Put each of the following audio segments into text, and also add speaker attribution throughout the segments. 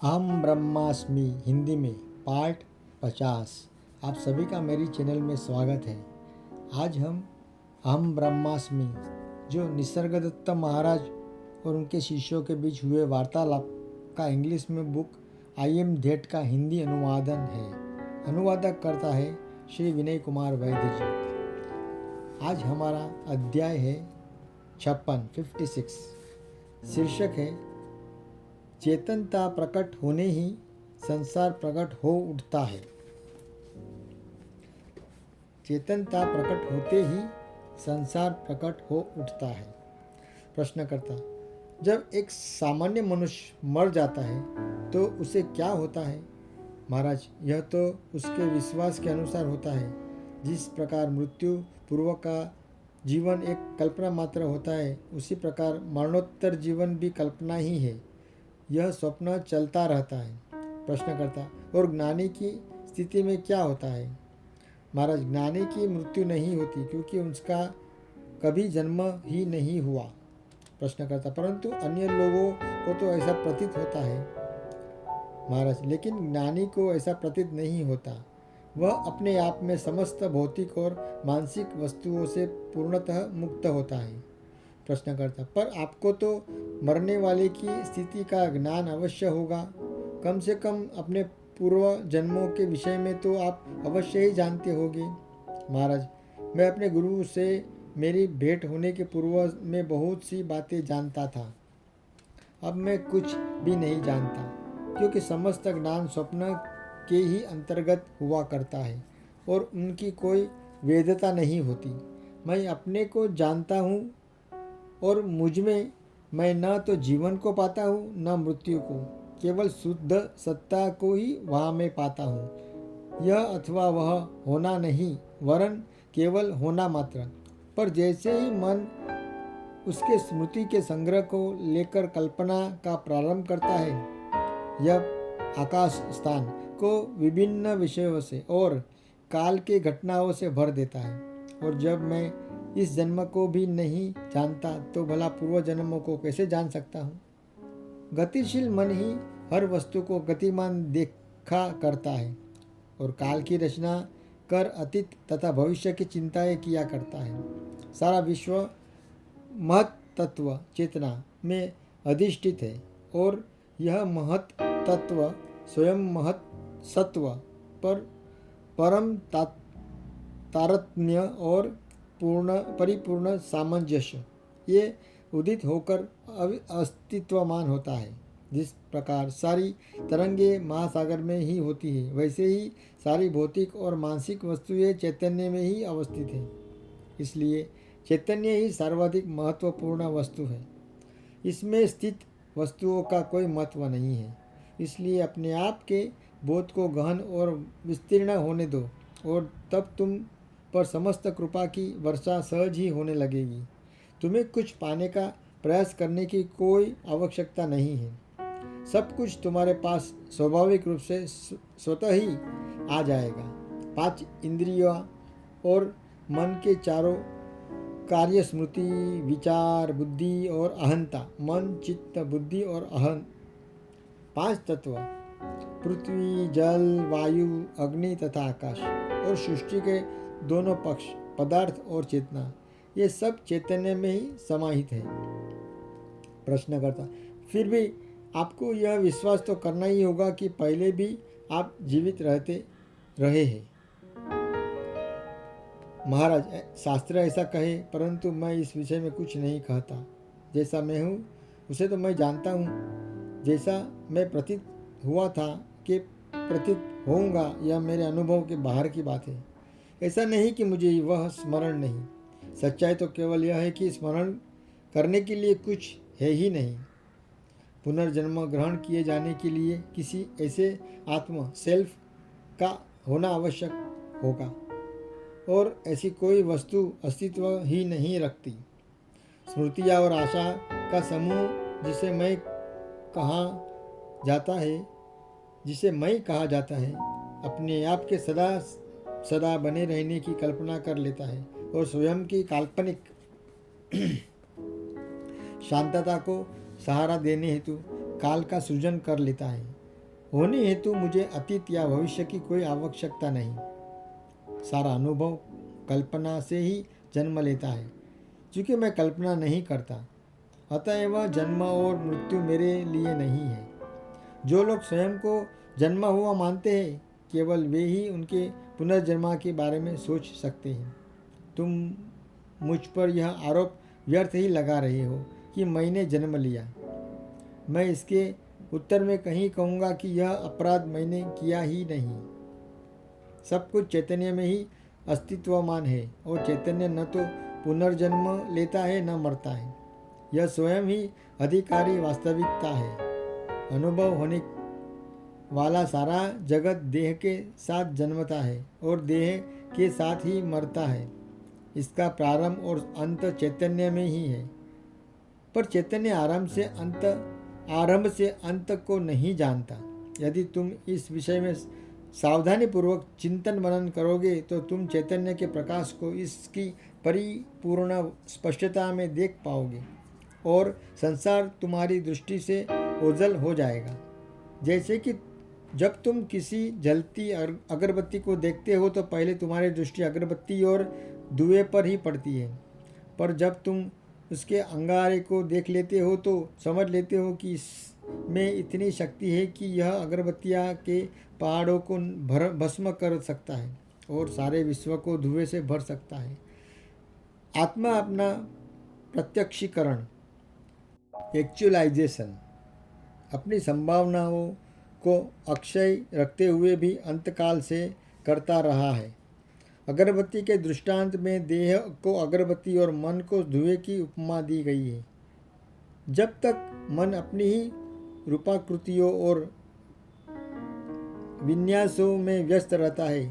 Speaker 1: अहम ब्रह्मास्मि हिंदी में पार्ट 50। आप सभी का मेरी चैनल में स्वागत है। आज हम अहम ब्रह्मास्मि जो निसर्गदत्त महाराज और उनके शिष्यों के बीच हुए वार्तालाप का इंग्लिश में बुक आई एम दैट का हिंदी अनुवादन है। अनुवादक करता है श्री विनय कुमार वैद्य जी। आज हमारा अध्याय है 56। शीर्षक है चेतनता प्रकट होने ही संसार प्रकट हो उठता है। चेतनता प्रकट होते ही संसार प्रकट हो उठता है। प्रश्नकर्ता, जब एक सामान्य मनुष्य मर जाता है तो उसे क्या होता है? महाराज, यह तो उसके विश्वास के अनुसार होता है। जिस प्रकार मृत्यु पूर्व का जीवन एक कल्पना मात्र होता है, उसी प्रकार मरणोत्तर जीवन भी कल्पना ही है। यह स्वप्न चलता रहता है। प्रश्नकर्ता, और ज्ञानी की स्थिति में क्या होता है? महाराज, ज्ञानी की मृत्यु नहीं होती क्योंकि उसका कभी जन्म ही नहीं हुआ। प्रश्नकर्ता, परंतु अन्य लोगों को तो ऐसा प्रतीत होता है। महाराज, लेकिन ज्ञानी को ऐसा प्रतीत नहीं होता। वह अपने आप में समस्त भौतिक और मानसिक वस्तुओं से पूर्णतः मुक्त होता है। प्रश्नकर्ता, पर आपको तो मरने वाले की स्थिति का ज्ञान अवश्य होगा। कम से कम अपने पूर्व जन्मों के विषय में तो आप अवश्य ही जानते होंगे। महाराज, मैं अपने गुरु से मेरी भेंट होने के पूर्व में बहुत सी बातें जानता था। अब मैं कुछ भी नहीं जानता, क्योंकि समस्त ज्ञान स्वप्न के ही अंतर्गत हुआ करता है और उनकी कोई वेदता नहीं होती। मैं अपने को जानता हूँ और मुझ में मैं न तो जीवन को पाता हूँ न मृत्यु को, केवल शुद्ध सत्ता को ही वहाँ मैं पाता हूँ। यह अथवा वह होना नहीं, वरन केवल होना मात्र। पर जैसे ही मन उसके स्मृति के संग्रह को लेकर कल्पना का प्रारंभ करता है, यह आकाश स्थान को विभिन्न विषयों से और काल के घटनाओं से भर देता है। और जब मैं इस जन्म को भी नहीं जानता तो भला पूर्व जन्मों को कैसे जान सकता हूँ? गतिशील मन ही हर वस्तु को गतिमान देखा करता है और काल की रचना कर अतीत तथा भविष्य की चिंताएं किया करता है। सारा विश्व महत तत्व चेतना में अधिष्ठित है और यह महत तत्व स्वयं महत सत्व पर परम तारतम्य और परिपूर्ण सामंजस्य ये उदित होकर अस्तित्वमान होता है। जिस प्रकार सारी तरंगे महासागर में ही होती है, वैसे ही सारी भौतिक और मानसिक वस्तुएं चैतन्य में ही अवस्थित है। इसलिए चैतन्य ही सर्वाधिक महत्वपूर्ण वस्तु है। इसमें स्थित वस्तुओं का कोई महत्व नहीं है। इसलिए अपने आप के बोध को गहन और विस्तीर्ण होने दो और तब तुम पर समस्त कृपा की वर्षा सहज ही होने लगेगी। तुम्हें कुछ पाने का प्रयास करने की कोई आवश्यकता नहीं है। सब कुछ तुम्हारे पास स्वाभाविक रूप से स्वतः ही आ जाएगा। 5 इंद्रियों और मन के चारों कार्य स्मृति, विचार, बुद्धि और अहंता, मन, चित्त, बुद्धि और अहं 5 तत्व पृथ्वी, जल, वायु, अग्नि तथा आकाश और सृष्टि के दोनों पक्ष पदार्थ और चेतना, ये सब चैतन्य में ही समाहित है। प्रश्नकर्ता, फिर भी आपको यह विश्वास तो करना ही होगा कि पहले भी आप जीवित रहे हैं। महाराज, शास्त्र ऐसा कहे, परंतु मैं इस विषय में कुछ नहीं कहता। जैसा मैं हूँ उसे तो मैं जानता हूँ। जैसा मैं प्रतीत हुआ था कि प्रतीत होऊंगा, यह मेरे अनुभव के बाहर की बात है। ऐसा नहीं कि मुझे वह स्मरण नहीं। सच्चाई तो केवल यह है कि स्मरण करने के लिए कुछ है ही नहीं। पुनर्जन्म ग्रहण किए जाने के लिए किसी ऐसे आत्मा सेल्फ का होना आवश्यक होगा और ऐसी कोई वस्तु अस्तित्व ही नहीं रखती। स्मृतियाँ और आशा का समूह जिसे मैं कहा जाता है अपने आप के सदा सदा बने रहने की कल्पना कर लेता है और स्वयं की काल्पनिक शांतता को सहारा देने हेतु काल का सृजन कर लेता है। होने हेतु मुझे अतीत या भविष्य की कोई आवश्यकता नहीं। सारा अनुभव कल्पना से ही जन्म लेता है। क्योंकि मैं कल्पना नहीं करता, अतएव जन्म और मृत्यु मेरे लिए नहीं है। जो लोग स्वयं को जन्मा हुआ मानते हैं, केवल वे ही उनके पुनर्जन्म के बारे में सोच सकते हैं। तुम मुझ पर यह आरोप व्यर्थ ही लगा रहे हो कि मैंने जन्म लिया। मैं इसके उत्तर में कहीं कहूँगा कि यह अपराध मैंने किया ही नहीं। सब कुछ चैतन्य में ही अस्तित्वमान है और चैतन्य न तो पुनर्जन्म लेता है न मरता है। यह स्वयं ही अधिकारी वास्तविकता है। अनुभव होने वाला सारा जगत देह के साथ जन्मता है और देह के साथ ही मरता है। इसका प्रारंभ और अंत चैतन्य में ही है। पर चैतन्य आरंभ से अंत को नहीं जानता। यदि तुम इस विषय में सावधानी पूर्वक चिंतन मनन करोगे तो तुम चैतन्य के प्रकाश को इसकी परिपूर्ण स्पष्टता में देख पाओगे और संसार तुम्हारी दृष्टि से ओझल हो जाएगा। जैसे कि जब तुम किसी जलती अगरबत्ती को देखते हो तो पहले तुम्हारी दृष्टि अगरबत्ती और धुएं पर ही पड़ती है, पर जब तुम उसके अंगारे को देख लेते हो तो समझ लेते हो कि इसमें इतनी शक्ति है कि यह अगरबत्तियाँ के पहाड़ों को भस्म कर सकता है और सारे विश्व को धुएं से भर सकता है। आत्मा अपना प्रत्यक्षीकरण, एक्चुअलाइजेशन, अपनी संभावनाओं को अक्षय रखते हुए भी अंतकाल से करता रहा है। अगरबत्ती के दृष्टांत में देह को अगरबत्ती और मन को धुएं की उपमा दी गई है। जब तक मन अपनी ही रूपाकृतियों और विन्यासों में व्यस्त रहता है,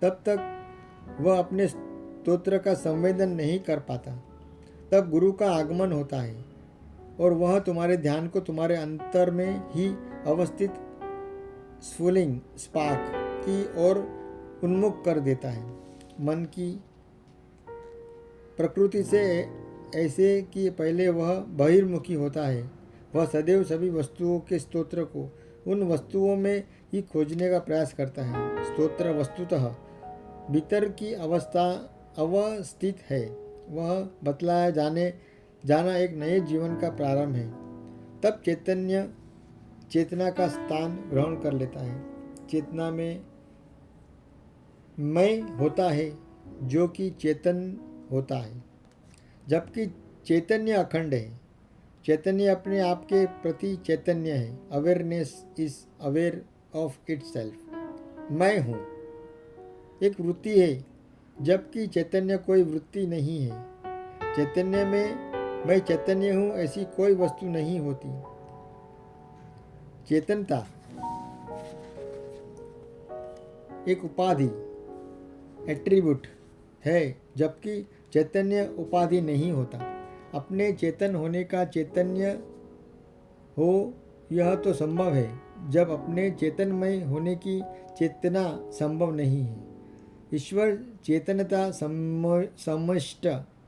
Speaker 1: तब तक वह अपने स्तोत्र का संवेदन नहीं कर पाता। तब गुरु का आगमन होता है और वह तुम्हारे ध्यान को तुम्हारे अंतर में ही अवस्थित स्फुलिंग स्पार्क की ओर उन्मुख कर देता है। मन की प्रकृति से ऐसे कि पहले वह बहिर्मुखी होता है। वह सदैव सभी वस्तुओं के स्तोत्र को उन वस्तुओं में ही खोजने का प्रयास करता है। स्तोत्र वस्तुतः भीतर की अवस्थित है। वह बतलाया जाना एक नए जीवन का प्रारंभ है। तब चैतन्य चेतना का स्थान ग्रहण कर लेता है। चेतना में मैं होता है जो कि चेतन होता है, जबकि चैतन्य अखंड है। चैतन्य अपने आप के प्रति चैतन्य है। Awareness is aware of itself. मैं हूँ एक वृत्ति है, जबकि चैतन्य कोई वृत्ति नहीं है। चैतन्य में मैं चैतन्य हूँ ऐसी कोई वस्तु नहीं होती। चेतनता एक उपाधि, एट्रीब्यूट है, जबकि चैतन्य उपाधि नहीं होता। अपने चेतन होने का चैतन्य हो यह तो संभव है, जब अपने चेतनमय होने की चेतना संभव नहीं है। ईश्वर चेतनता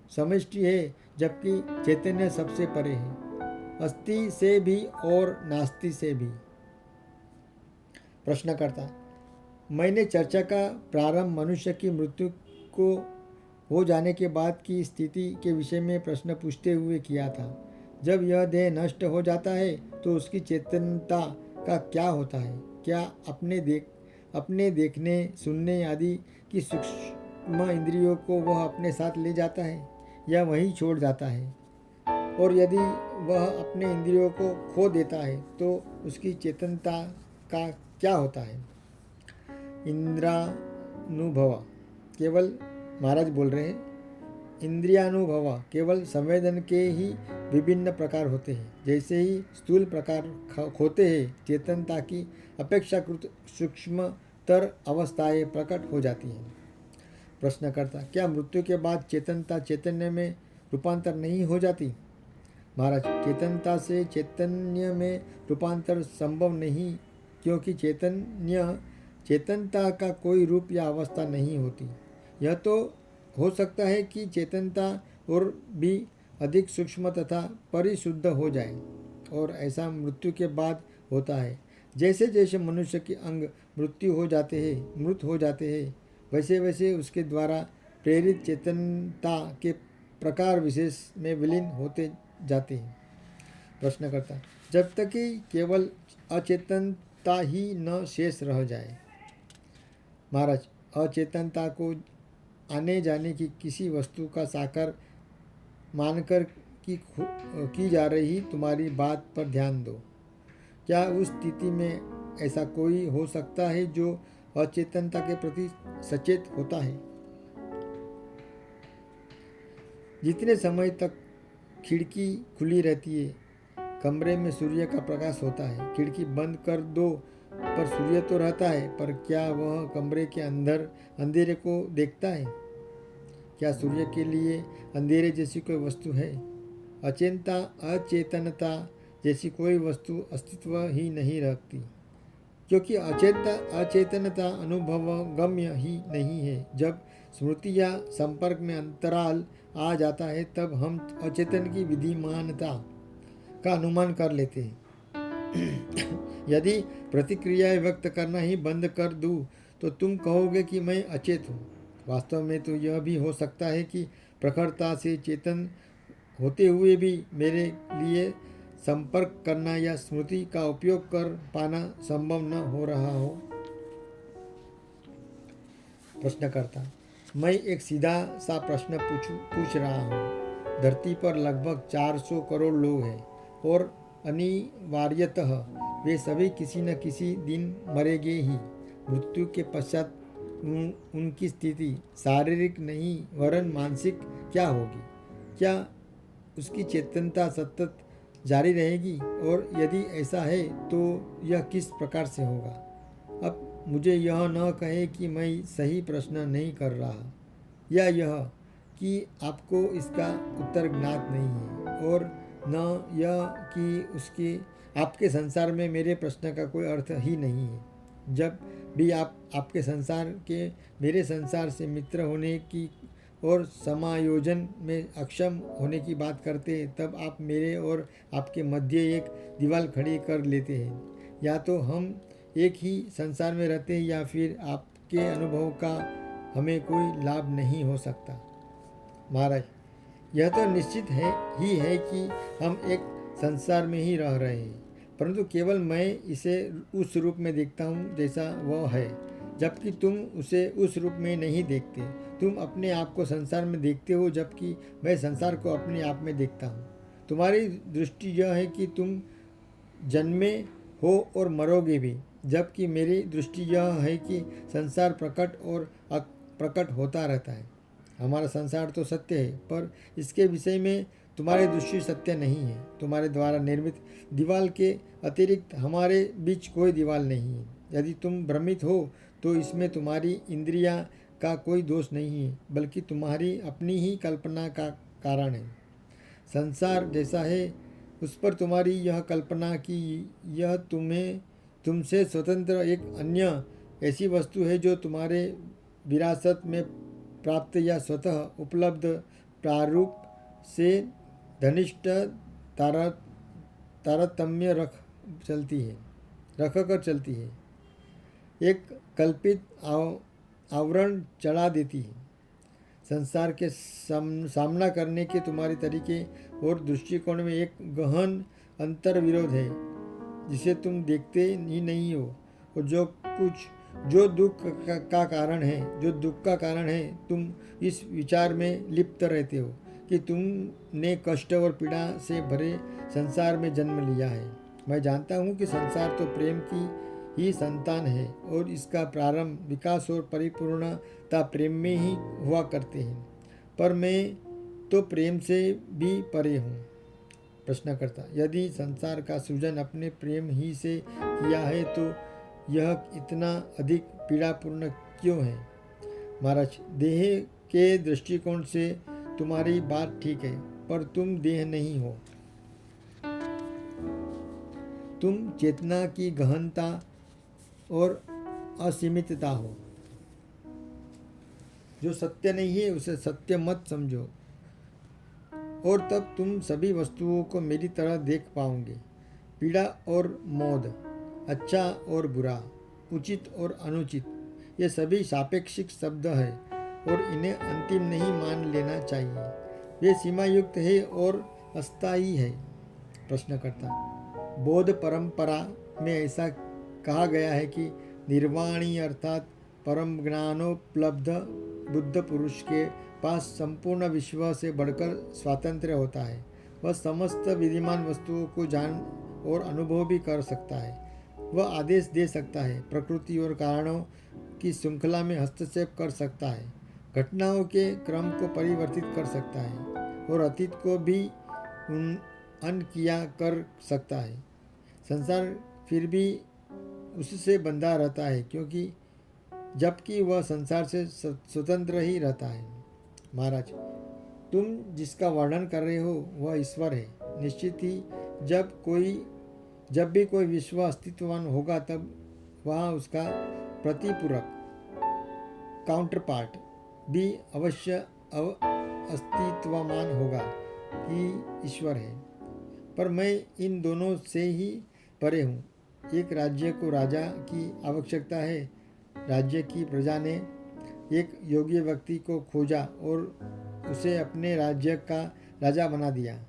Speaker 1: समष्टि है, जबकि चैतन्य सबसे परे है, अस्थि से भी और नास्ति से भी। प्रश्नकर्ता, मैंने चर्चा का प्रारंभ मनुष्य की मृत्यु को हो जाने के बाद की स्थिति के विषय में प्रश्न पूछते हुए किया था। जब यह देह नष्ट हो जाता है तो उसकी चेतनता का क्या होता है? क्या अपने देखने, सुनने आदि की सूक्ष्म इंद्रियों को वह अपने साथ ले जाता है या वहीं छोड़ जाता है? और यदि वह अपने इंद्रियों को खो देता है तो उसकी चेतनता का क्या होता है? इंद्रियानुभव केवल, महाराज बोल रहे हैं, इंद्रियानुभव केवल संवेदन के ही विभिन्न प्रकार होते हैं। जैसे ही स्थूल प्रकार होते हैं, चेतनता की अपेक्षाकृत सूक्ष्मतर अवस्थाएं प्रकट हो जाती हैं। प्रश्नकर्ता, क्या मृत्यु के बाद चेतनता चैतन्य में रूपांतर नहीं हो जाती? महाराज, चेतनता से चैतन्य में रूपांतर संभव नहीं, क्योंकि चेतनता का कोई रूप या अवस्था नहीं होती। यह तो हो सकता है कि चेतनता और भी अधिक सूक्ष्म तथा परिशुद्ध हो जाए, और ऐसा मृत्यु के बाद होता है। जैसे जैसे मनुष्य के अंग मृत हो जाते हैं, वैसे वैसे उसके द्वारा प्रेरित चेतनता के प्रकार विशेष में विलीन होते जाते हैं। प्रश्नकर्ता, जब तक कि केवल अचेतनता ही न शेष रह जाए। महाराज, अचेतनता को आने जाने की किसी वस्तु का साकार मानकर की जा रही तुम्हारी बात पर ध्यान दो। क्या उस स्थिति में ऐसा कोई हो सकता है जो अचेतनता के प्रति सचेत होता है? जितने समय तक खिड़की खुली रहती है, कमरे में सूर्य का प्रकाश होता है। खिड़की बंद कर दो पर सूर्य तो रहता है, पर क्या वह कमरे के अंदर अंधेरे को देखता है? क्या सूर्य के लिए अंधेरे जैसी कोई वस्तु है? अचेतनता जैसी कोई वस्तु अस्तित्व ही नहीं रखती, क्योंकि अचेतनता अनुभव गम्य ही नहीं है। जब स्मृति या संपर्क में अंतराल आ जाता है, तब हम अचेतन की विद्यमानता का अनुमान कर लेते हैं। यदि प्रतिक्रियाएं व्यक्त करना ही बंद कर दूं, तो तुम कहोगे कि मैं अचेत हूँ। वास्तव में तो यह भी हो सकता है कि प्रखरता से चेतन होते हुए भी मेरे लिए संपर्क करना या स्मृति का उपयोग कर पाना संभव न हो रहा हो। प्रश्नकर्ता, मैं एक सीधा सा प्रश्न पूछ रहा हूँ। धरती पर लगभग 400 करोड़ लोग हैं और अनिवार्यतः वे सभी किसी न किसी दिन मरेंगे ही। मृत्यु के पश्चात उनकी स्थिति शारीरिक नहीं वरन मानसिक क्या होगी? क्या उसकी चेतनता सतत जारी रहेगी, और यदि ऐसा है तो यह किस प्रकार से होगा? अब मुझे यह न कहे कि मैं सही प्रश्न नहीं कर रहा, या यह कि आपको इसका उत्तर ज्ञात नहीं है, और न यह कि उसके आपके संसार में मेरे प्रश्न का कोई अर्थ ही नहीं है। जब भी आप आपके संसार के मेरे संसार से मित्र होने की और समायोजन में अक्षम होने की बात करते हैं, तब आप मेरे और आपके मध्य एक दीवार खड़ी कर लेते हैं। या तो हम एक ही संसार में रहते हैं, या फिर आपके अनुभव का हमें कोई लाभ नहीं हो सकता। महाराज, यह तो निश्चित है कि हम एक संसार में ही रह रहे हैं, परंतु केवल मैं इसे उस रूप में देखता हूँ जैसा वह है, जबकि तुम उसे उस रूप में नहीं देखते। तुम अपने आप को संसार में देखते हो, जबकि मैं संसार को अपने आप में देखता हूँ। तुम्हारी दृष्टि यह है कि तुम जन्मे हो और मरोगे भी, जबकि मेरी दृष्टि यह है कि संसार प्रकट और अप्रकट होता रहता है। हमारा संसार तो सत्य है, पर इसके विषय में तुम्हारी दृष्टि सत्य नहीं है। तुम्हारे द्वारा निर्मित दीवार के अतिरिक्त हमारे बीच कोई दीवार नहीं है। यदि तुम भ्रमित हो तो इसमें तुम्हारी इंद्रिया का कोई दोष नहीं है, बल्कि तुम्हारी अपनी ही कल्पना का कारण है। संसार जैसा है उस पर तुम्हारी यह कल्पना कि यह तुमसे स्वतंत्र एक अन्य ऐसी वस्तु है जो तुम्हारे विरासत में प्राप्त या स्वतः उपलब्ध प्रारूप से घनिष्ठ तारतम्य रख कर चलती है, एक कल्पित आवरण चढ़ा देती है। संसार के सामना करने के तुम्हारे तरीके और दृष्टिकोण में एक गहन अंतर विरोध है, जिसे तुम देखते ही नहीं हो, और जो दुख का कारण है, तुम इस विचार में लिप्त रहते हो कि तुमने कष्ट और पीड़ा से भरे संसार में जन्म लिया है। मैं जानता हूँ कि संसार तो प्रेम की ही संतान है, और इसका प्रारंभ, विकास और परिपूर्णता प्रेम में ही हुआ करते हैं, पर मैं तो प्रेम से भी परे हूँ। प्रश्नकर्ता, यदि संसार का सृजन अपने प्रेम ही से किया है, तो यह इतना अधिक पीड़ापूर्ण क्यों है? महाराज, देह के दृष्टिकोण से तुम्हारी बात ठीक है, पर तुम देह नहीं हो। तुम चेतना की गहनता और असीमितता हो। जो सत्य नहीं है उसे सत्य मत समझो, और तब तुम सभी वस्तुओं को मेरी तरह देख पाओगे। पीड़ा और मोद अच्छा और बुरा, उचित और अनुचित, ये सभी सापेक्षिक शब्द है और इन्हें अंतिम नहीं मान लेना चाहिए। वे सीमा युक्त है और अस्थायी है। प्रश्नकर्ता, बौद्ध परंपरा में ऐसा कहा गया है कि निर्वाणी अर्थात परम ज्ञानोपलब्ध बुद्ध पुरुष के पास संपूर्ण विश्व से बढ़कर स्वातंत्र्य होता है। वह समस्त विद्यमान वस्तुओं को जान और अनुभव भी कर सकता है। वह आदेश दे सकता है, प्रकृति और कारणों की श्रृंखला में हस्तक्षेप कर सकता है, घटनाओं के क्रम को परिवर्तित कर सकता है और अतीत को भी अनकिया कर सकता है। संसार फिर भी उससे बंधा रहता है क्योंकि जबकि वह संसार से स्वतंत्र ही रहता है। महाराज, तुम जिसका वर्णन कर रहे हो वह ईश्वर है। निश्चित ही जब भी कोई विश्व अस्तित्ववान होगा तब वहाँ उसका प्रतिपूरक काउंटर पार्ट भी अवश्य अस्तित्वमान होगा कि ईश्वर है। पर मैं इन दोनों से ही परे हूँ। एक राज्य को राजा की आवश्यकता है। राज्य की प्रजा ने एक योग्य व्यक्ति को खोजा और उसे अपने राज्य का राजा बना दिया।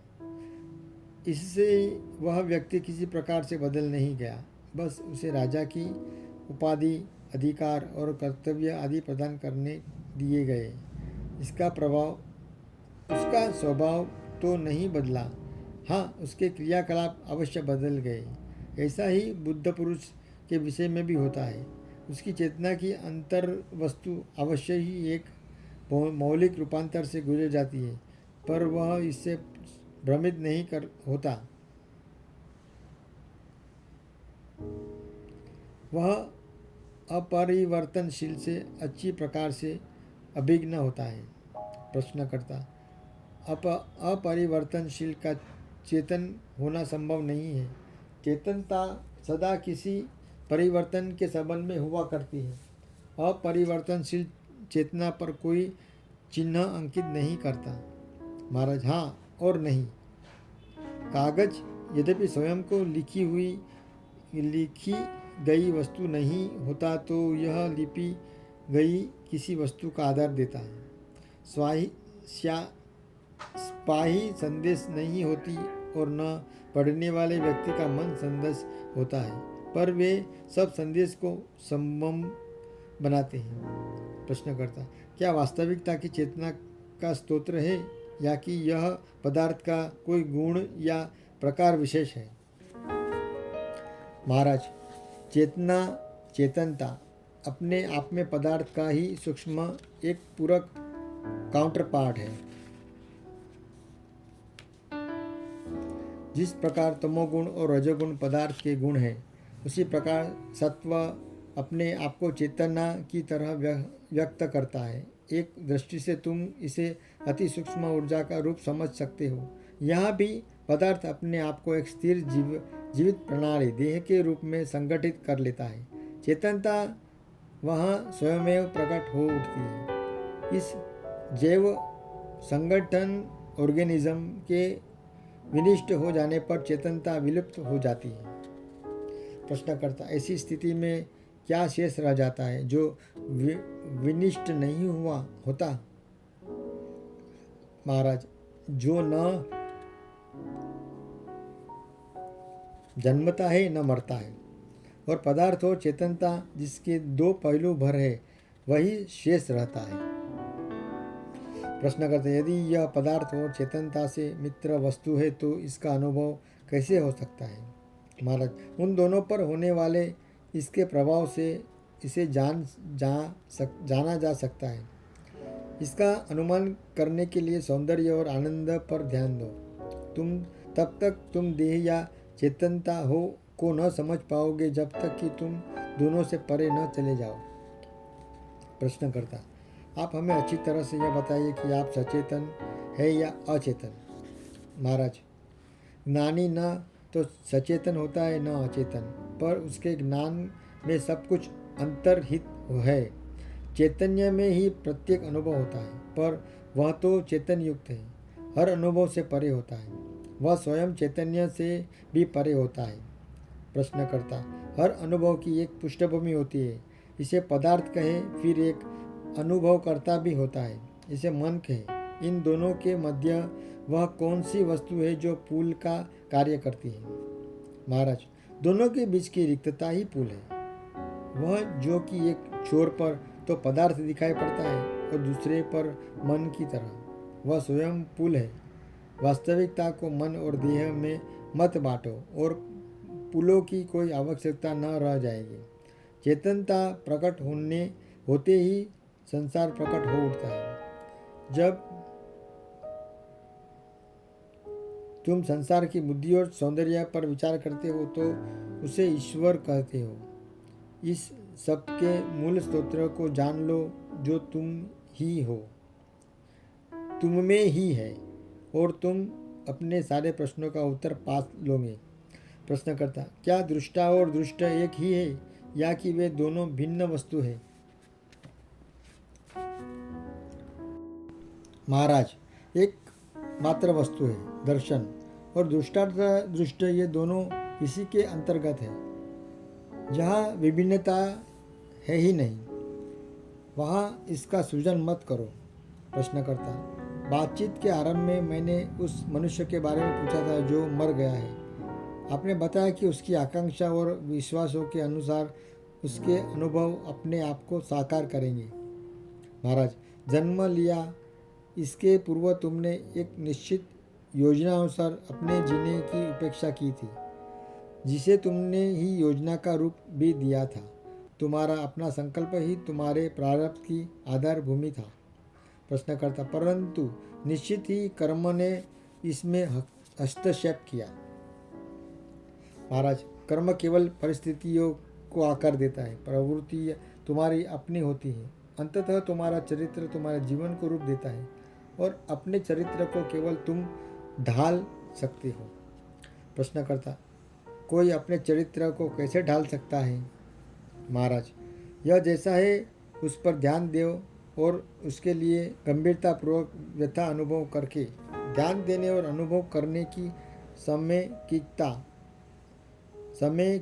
Speaker 1: इससे वह व्यक्ति किसी प्रकार से बदल नहीं गया, बस उसे राजा की उपाधि, अधिकार और कर्तव्य आदि प्रदान करने दिए गए। उसका स्वभाव तो नहीं बदला, हाँ, उसके क्रियाकलाप अवश्य बदल गए। ऐसा ही बुद्ध पुरुष के विषय में भी होता है। उसकी चेतना की अंतर वस्तु अवश्य ही एक मौलिक रूपांतर से गुजर जाती है, पर वह इससे भ्रमित नहीं होता। वह अपरिवर्तनशील से अच्छी प्रकार से अभिज्ञ होता है। प्रश्नकर्ता, अपरिवर्तनशील का चेतन होना संभव नहीं है। चेतनता सदा किसी परिवर्तन के संबंध में हुआ करती है। अपरिवर्तनशील चेतना पर कोई चिन्ह अंकित नहीं करता। महाराज, हाँ और नहीं। कागज यद्यपि स्वयं को लिखी गई वस्तु नहीं होता तो यह लिपि गई किसी वस्तु का आधार देता है। स्पाही संदेश नहीं होती और न पढ़ने वाले व्यक्ति का मन संदेश होता है, पर वे सब संदेश को संभव बनाते हैं। प्रश्नकर्ता, क्या वास्तविकता की चेतना का स्तोत्र है या कि यह पदार्थ का कोई गुण या प्रकार विशेष है? महाराज, चेतनता अपने आप में पदार्थ का ही सूक्ष्म एक पूरक काउंटर पार्ट है। जिस प्रकार तमोगुण और रजोगुण पदार्थ के गुण हैं, उसी प्रकार सत्व अपने आप को चेतना की तरह व्यक्त करता है। एक दृष्टि से तुम इसे अति सूक्ष्म ऊर्जा का रूप समझ सकते हो। यहाँ भी पदार्थ अपने आप को एक स्थिर जीवित प्रणाली देह के रूप में संगठित कर लेता है। चेतनता वहाँ स्वयमेव प्रकट हो उठती है। इस जैव संगठन ऑर्गेनिज्म के विनिष्ट हो जाने पर चेतनता विलुप्त हो जाती है। प्रश्नकर्ता, ऐसी स्थिति में क्या शेष रह जाता है जो विनिष्ट नहीं होता? महाराज, जो न जन्मता है न मरता है, और पदार्थ और चेतनता जिसके दो पहलू भर है वही शेष रहता है। प्रश्न करते, यदि यह पदार्थ और चेतनता से मित्र वस्तु है तो इसका अनुभव कैसे हो सकता है? महाराज, उन दोनों पर होने वाले इसके प्रभाव से इसे जाना जा सकता है। इसका अनुमान करने के लिए सौंदर्य और आनंद पर ध्यान दो। तब तक तुम देह या चेतनता को न समझ पाओगे जब तक कि तुम दोनों से परे न चले जाओ। प्रश्नकर्ता, आप हमें अच्छी तरह से यह बताइए कि आप सचेतन है या अचेतन? महाराज, ज्ञानी न तो सचेतन होता है न अचेतन, पर उसके ज्ञान में सब कुछ अंतर्हित है। चैतन्य में ही प्रत्येक अनुभव होता है, पर वह तो चेतन युक्त है, हर अनुभव से परे होता है। वह स्वयं चैतन्य से भी परे होता है। प्रश्नकर्ता, हर अनुभव की एक पृष्ठभूमि होती है। इसे पदार्थ कहे, फिर एक अनुभवकर्ता भी होता है, इसे मन कहे। इन दोनों के मध्य वह कौन सी वस्तु है जो पुल का कार्य करती है? महाराज, दोनों के बीच की रिक्तता ही पुल है। वह जो कि एक छोर पर तो पदार्थ दिखाई पड़ता है और दूसरे पर मन की तरह, वह स्वयं पुल है। वास्तविकता को मन और देह में मत बांटो और पुलों की कोई आवश्यकता न रह जाएगी। चेतनता प्रकट होते ही संसार प्रकट हो उठता है। जब तुम संसार की बुद्धि और सौंदर्य पर विचार करते हो तो उसे ईश्वर कहते हो। इस सब के मूल स्तोत्र को जान लो, जो तुम ही हो, तुम में ही है, और तुम अपने सारे प्रश्नों का उत्तर पा लोगे। प्रश्नकर्ता, क्या दृष्टा और दृष्ट एक ही है या कि वे दोनों भिन्न वस्तु है? महाराज, एक मात्र वस्तु है दर्शन, और दृष्टार्थ दृष्ट ये दोनों इसी के अंतर्गत है। जहाँ विभिन्नता है ही नहीं, वहाँ इसका सृजन मत करो। प्रश्नकर्ता, बातचीत के आरंभ में मैंने उस मनुष्य के बारे में पूछा था जो मर गया है। आपने बताया कि उसकी आकांक्षा और विश्वासों के अनुसार उसके अनुभव अपने आप को साकार करेंगे। महाराज, जन्म लिया इसके पूर्व तुमने एक निश्चित योजना अनुसार अपने जीने की उपेक्षा की थी, जिसे तुमने ही योजना का रूप भी दिया था। तुम्हारा अपना संकल्प ही तुम्हारे प्रारब्ध की आधार भूमि था। प्रश्नकर्ता, परंतु निश्चित ही कर्म ने इसमें हस्तक्षेप किया। महाराज, कर्म केवल परिस्थितियों को आकार देता है, प्रवृत्ति तुम्हारी अपनी होती है। अंततः तुम्हारा चरित्र तुम्हारे जीवन को रूप देता है और अपने चरित्र को केवल तुम ढाल सकते हो। प्रश्नकर्ता, कोई अपने चरित्र को कैसे ढाल सकता है? महाराज, यह जैसा है उस पर ध्यान दो और उसके लिए गंभीरतापूर्वक व्यथा अनुभव करके ध्यान देने और अनुभव करने की समय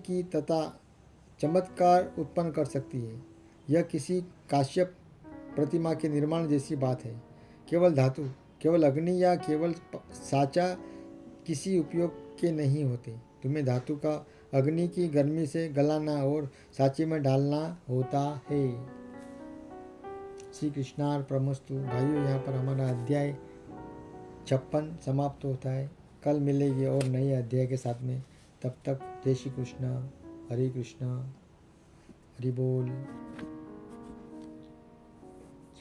Speaker 1: की तथा चमत्कार उत्पन्न कर सकती है। यह किसी काश्यप प्रतिमा के निर्माण जैसी बात है। केवल धातु, केवल अग्नि या केवल साचा किसी उपयोग के नहीं होते। तुम्हें धातु का अग्नि की गर्मी से गलाना और साचे में डालना होता है। श्री कृष्णार्पणमस्तु। भाइयों, यहाँ पर हमारा अध्याय 56 समाप्त होता है। कल मिलेंगे और नए अध्याय के साथ में। तब तक जय श्री कृष्ण, हरे कृष्ण, हरि बोल,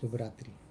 Speaker 1: शुभ रात्रि।